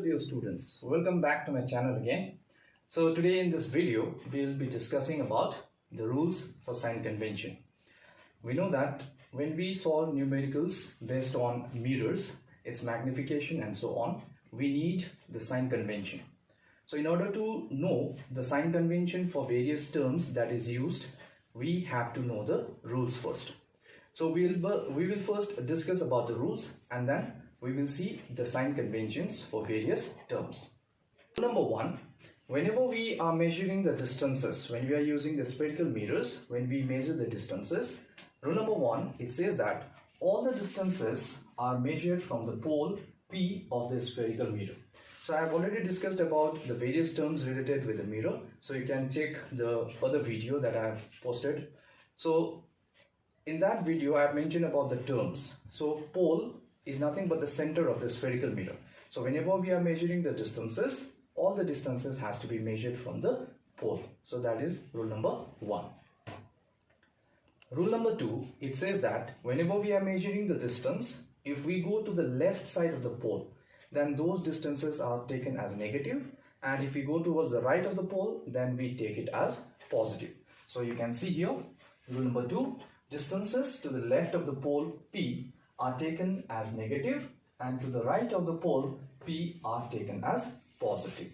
dear students, welcome back to my channel again. So today in this video we will be discussing about the rules for sign convention. We know that when we solve numericals based on mirrors, its magnification and so on, we need the sign convention. So in order to know the sign convention for various terms that is used, we have to know the rules first. So we will first discuss about the rules and then we will see the sign conventions for various terms. Rule number 1, whenever we are measuring the distances, when we are using the spherical mirrors, when we measure the distances, rule number 1, it says that all the distances are measured from the pole P of the spherical mirror. So I have already discussed about the various terms related with the mirror. So you can check the other video that I have posted. So in that video I have mentioned about the terms. So pole is nothing but the center of the spherical mirror. So whenever we are measuring the distances, all the distances has to be measured from the pole. So that is rule number 1. Rule number 2, it says that whenever we are measuring the distance, if we go to the left side of the pole, then those distances are taken as negative, and if we go towards the right of the pole, then we take it as positive. So you can see here, rule number 2, distances to the left of the pole P are taken as negative, and to the right of the pole P are taken as positive.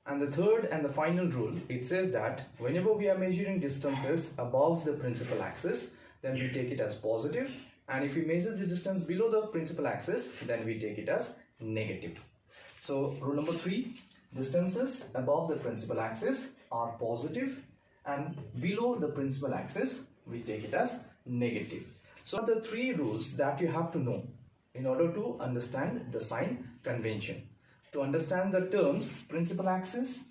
And the third and the final rule, it says that whenever we are measuring distances above the principal axis, then we take it as positive, and if we measure the distance below the principal axis, then we take it as negative. So rule number 3, distances above the principal axis are positive, and below the principal axis we take it as negative. So the 3 rules that you have to know in order to understand the sign convention. To understand the terms principal axis,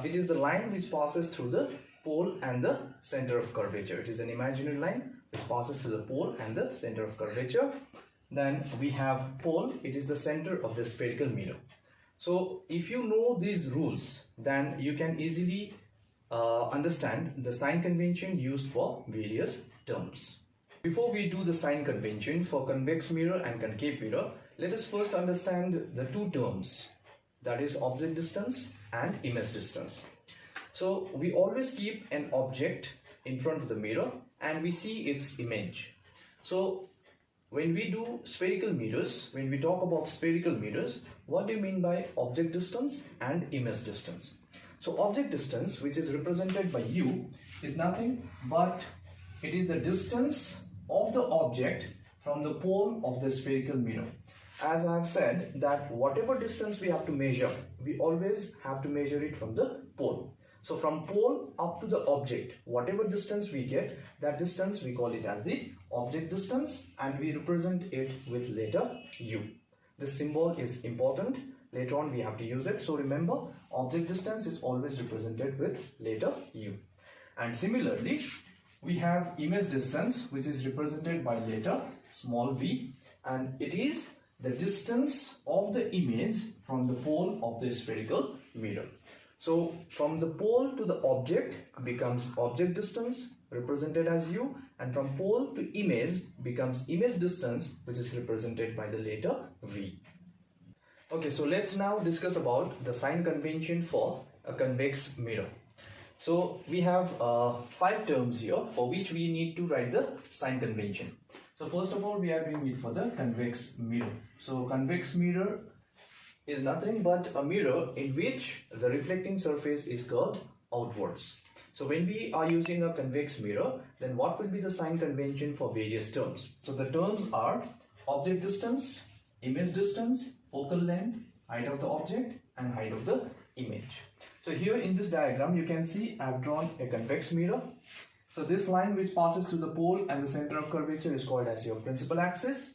it is the line which passes through the pole and the center of curvature. It is an imaginary line which passes through the pole and the center of curvature. Then we have pole, it is the center of the spherical mirror. So if you know these rules, then you can easily understand the sign convention used for various terms. Before we do the sign convention for convex mirror and concave mirror, let us first understand the 2 terms, that is object distance and image distance. So we always keep an object in front of the mirror and we see its image. So when we do spherical mirrors, when we talk about spherical mirrors, what do you mean by object distance and image distance? So object distance, which is represented by U, is nothing but it is the distance of the object from the pole of the spherical mirror. As I have said that whatever distance we have to measure, we always have to measure it from the pole. So from pole up to the object, whatever distance we get, that distance we call it as the object distance, and we represent it with letter U. This symbol is important. Later on we have to use it. So remember, object distance is always represented with letter U. And similarly, we have image distance, which is represented by letter small v, and it is the distance of the image from the pole of the spherical mirror. So from the pole to the object becomes object distance, represented as U, and from pole to image becomes image distance, which is represented by the letter V. Okay, so let's now discuss about the sign convention for a convex mirror. So we have 5 terms here for which we need to write the sign convention. So first of all, we are doing it for the convex mirror. So convex mirror is nothing but a mirror in which the reflecting surface is curved outwards. So when we are using a convex mirror, then what will be the sign convention for various terms? So the terms are object distance, image distance, focal length, height of the object, and height of the image. So here in this diagram, you can see I have drawn a convex mirror. So this line which passes through the pole and the center of curvature is called as your principal axis.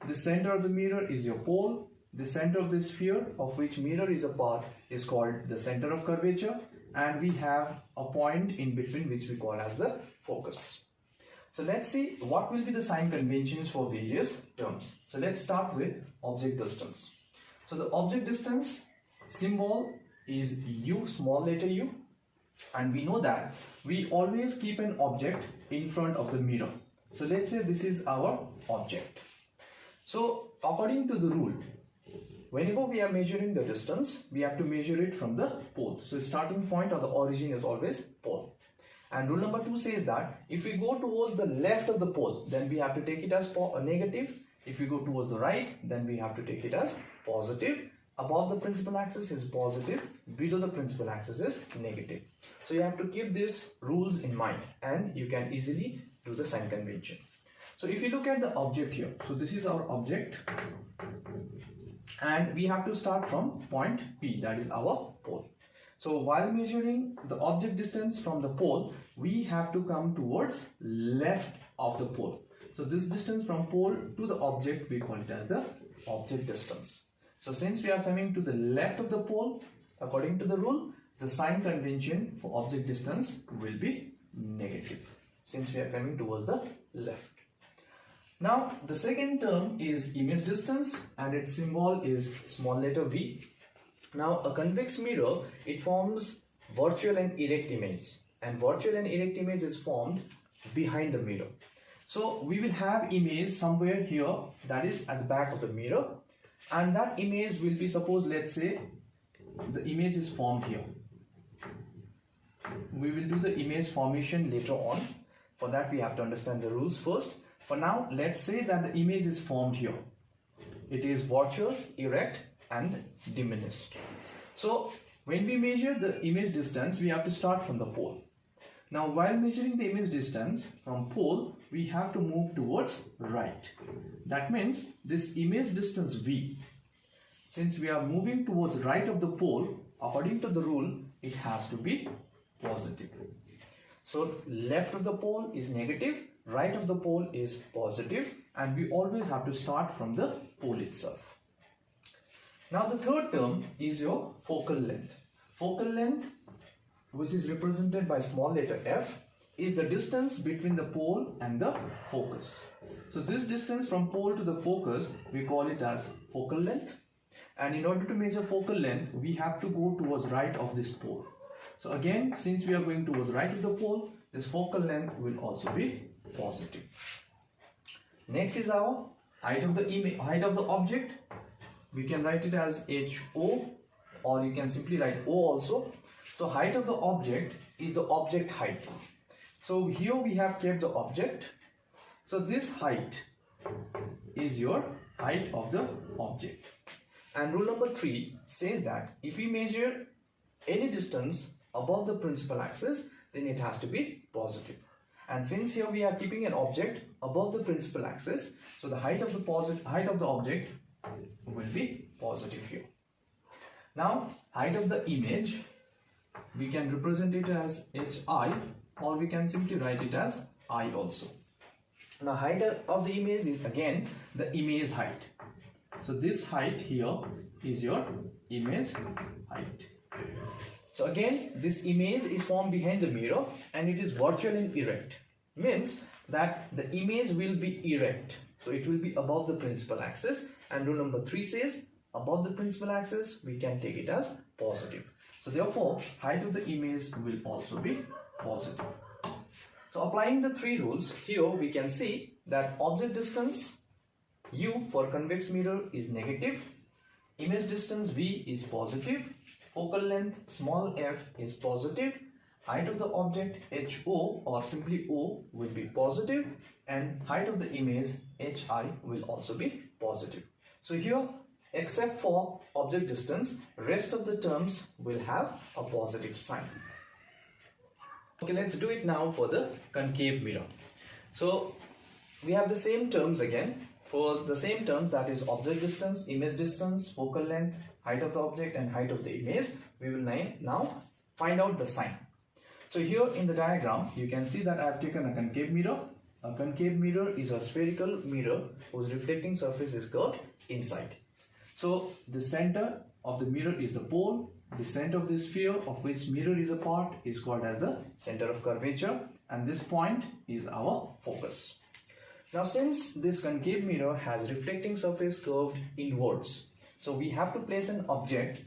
The center of the mirror is your pole. The center of the sphere of which mirror is a part is called the center of curvature, and we have a point in between which we call as the focus. So let's see what will be the sign conventions for various terms. So let's start with object distance. So the object distance symbol is U, small letter U, and we know that we always keep an object in front of the mirror. So let's say this is our object. So according to the rule, whenever we are measuring the distance, we have to measure it from the pole. So starting point or the origin is always pole. And rule number 2 says that if we go towards the left of the pole, then we have to take it as negative. If we go towards the right, then we have to take it as positive. Above the principal axis is positive, below the principal axis is negative. So you have to keep these rules in mind and you can easily do the sign convention. So if you look at the object here, so this is our object and we have to start from point P, that is our pole. So while measuring the object distance from the pole, we have to come towards left of the pole. So this distance from pole to the object, we call it as the object distance. So since we are coming to the left of the pole, according to the rule, the sign convention for object distance will be negative, since we are coming towards the left. Now the second term is image distance and its symbol is small letter V. Now a convex mirror, it forms virtual and erect image, and virtual and erect image is formed behind the mirror. So we will have image somewhere here, that is at the back of the mirror, and that image will be, suppose let's say the image is formed here. We will do the image formation later on. For that we have to understand the rules first. For now, let's say that the image is formed here. It is virtual, erect and diminished. So when we measure the image distance, we have to start from the pole. Now while measuring the image distance from pole, we have to move towards right. That means this image distance V, since we are moving towards right of the pole, according to the rule, it has to be positive. So left of the pole is negative, right of the pole is positive, and we always have to start from the pole itself. Now the third term is your focal length. Focal length, which is represented by small letter f, is the distance between the pole and the focus. So this distance from pole to the focus, we call it as focal length. And in order to measure focal length, we have to go towards right of this pole. So again, since we are going towards right of the pole, this focal length will also be positive. Next is our height of the object. We can write it as HO, or you can simply write O also. So height of the object is the object height. So here we have kept the object. So this height is your height of the object. And rule number 3 says that if we measure any distance above the principal axis, then it has to be positive. And since here we are keeping an object above the principal axis, so the height of the object will be positive here. Now height of the image, we can represent it as HI, or we can simply write it as I also. Now height of the image is again the image height. So this height here is your image height. So again, this image is formed behind the mirror and it is virtual and erect. Means that the image will be erect. So it will be above the principal axis, and rule number 3 says above the principal axis we can take it as positive. So therefore height of the image will also be positive. So applying the 3 rules, here we can see that object distance U for convex mirror is negative, image distance V is positive, focal length small f is positive, height of the object HO or simply O will be positive, and height of the image HI will also be positive. So here, except for object distance, rest of the terms will have a positive sign. Okay, let's do it now for the concave mirror. So we have the same terms again. For the same terms, that is object distance, image distance, focal length, height of the object and height of the image, we will now find out the sign. So here in the diagram, you can see that I have taken a concave mirror. A concave mirror is a spherical mirror whose reflecting surface is curved inside. So the center of the mirror is the pole. The center of the sphere of which mirror is a part is called as the center of curvature, and this point is our focus. Now since this concave mirror has reflecting surface curved inwards, so we have to place an object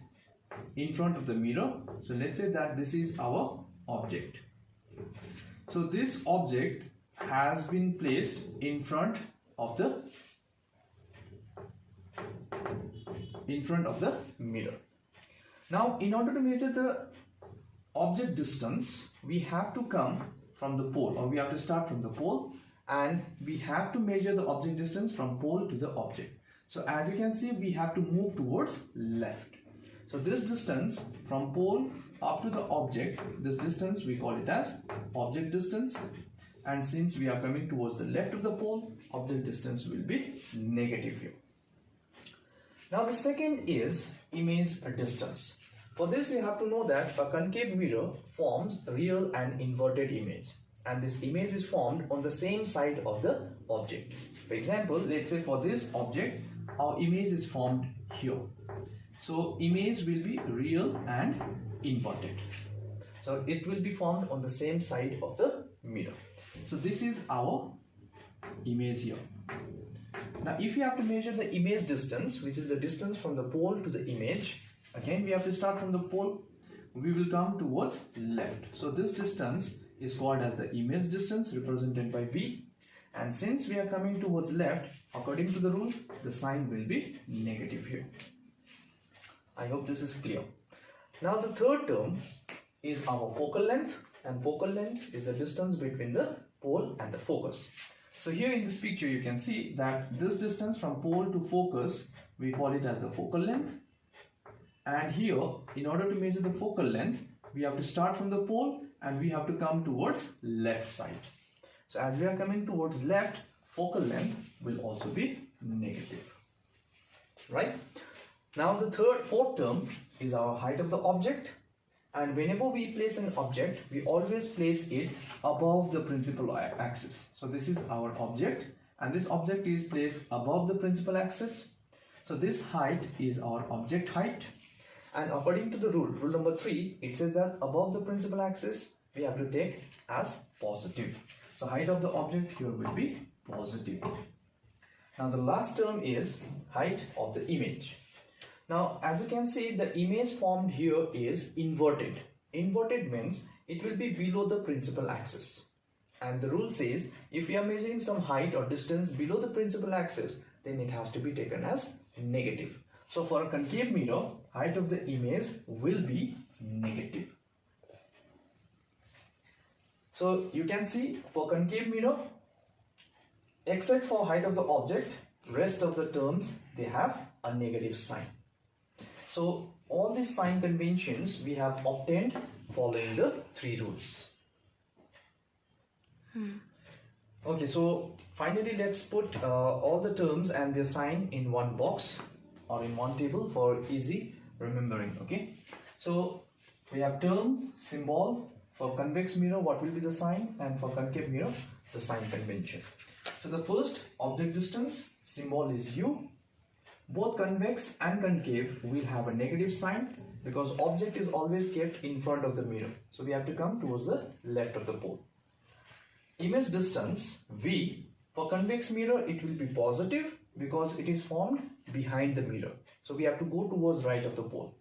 in front of the mirror. So let's say that this is our object. So this object has been placed in front of the in front of the mirror. Now in order to measure the object distance, we have to come from the pole, or we have to start from the pole, and we have to measure the object distance from pole to the object. So as you can see, we have to move towards left. So this distance from pole up to the object, this distance we call it as object distance, and since we are coming towards the left of the pole, object distance will be negative here. Now the second is image distance. For this you have to know that a concave mirror forms real and inverted image, and this image is formed on the same side of the object. For example, let's say for this object our image is formed here. So image will be real and inverted. So it will be formed on the same side of the mirror. So this is our image here. Now if you have to measure the image distance, which is the distance from the pole to the image, again we have to start from the pole, we will come towards left. So this distance is called as the image distance, represented by V, and since we are coming towards left, according to the rule, the sign will be negative here. I hope this is clear. Now the third term is our focal length, and focal length is the distance between the pole and the focus. So here in this picture you can see that this distance from pole to focus, we call it as the focal length. And here, in order to measure the focal length, we have to start from the pole and we have to come towards left side. So as we are coming towards left, focal length will also be negative. Right? Now the fourth term is our height of the object, and whenever we place an object, we always place it above the principal axis. So this is our object, and this object is placed above the principal axis. So this height is our object height, and according to the rule number 3, it says that above the principal axis we have to take as positive. So height of the object here will be positive. Now the last term is height of the image. Now as you can see, the image formed here is inverted. Inverted means it will be below the principal axis, and the rule says if we are measuring some height or distance below the principal axis, then it has to be taken as negative. So for a concave mirror, height of the image will be negative. So you can see for concave mirror, except for height of the object, rest of the terms they have a negative sign. So all these sign conventions we have obtained following the 3 rules. Okay, so finally let's put all the terms and their sign in one box or in one table for easy remembering. Okay, so we have term, symbol. For convex mirror, what will be the sign, and for concave mirror, the sign convention. So the first, object distance, symbol is U. Both convex and concave will have a negative sign because object is always kept in front of the mirror. So we have to come towards the left of the pole. Image distance, V. For convex mirror, it will be positive because it is formed behind the mirror. So we have to go towards right of the pole.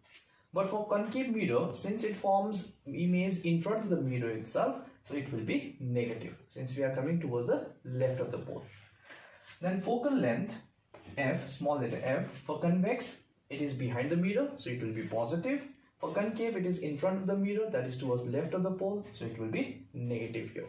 But for concave mirror, since it forms image in front of the mirror itself, so it will be negative since we are coming towards the left of the pole. Then focal length, F, small letter f. For convex, it is behind the mirror, so it will be positive. For concave, it is in front of the mirror, that is towards left of the pole, so it will be negative here.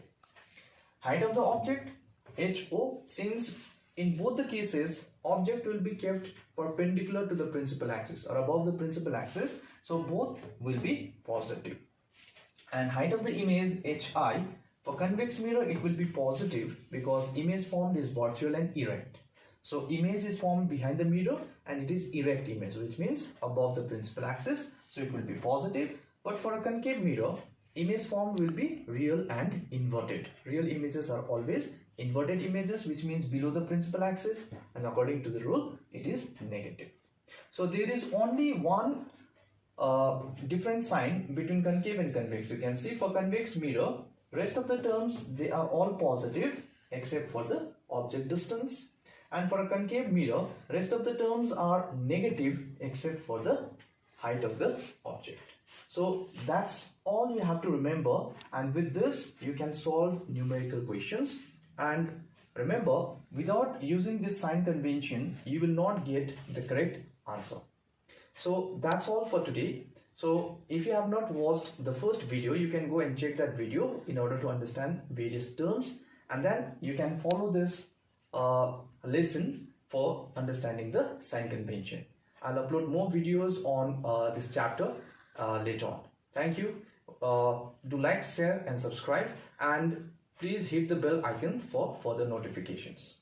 Height of the object, HO, since in both the cases, object will be kept perpendicular to the principal axis or above the principal axis, so both will be positive. And height of the image, HI, for convex mirror it will be positive because image formed is virtual and erect. So image is formed behind the mirror and it is erect image, which means above the principal axis, so it will be positive. But for a concave mirror, image formed will be real and inverted. Real images are always inverted images, which means below the principal axis, and according to the rule it is negative. So there is only one different sign between concave and convex. You can see for convex mirror, rest of the terms they are all positive except for the object distance, and for a concave mirror, rest of the terms are negative except for the height of the object. So that's all you have to remember, and with this you can solve numerical questions. And remember, without using this sign convention you will not get the correct answer. So that's all for today. So if you have not watched the first video, you can go and check that video in order to understand various terms, and then you can follow this lesson for understanding the sign convention. I'll upload more videos on this chapter later on. Thank you. Do like, share and subscribe, and please hit the bell icon for further notifications.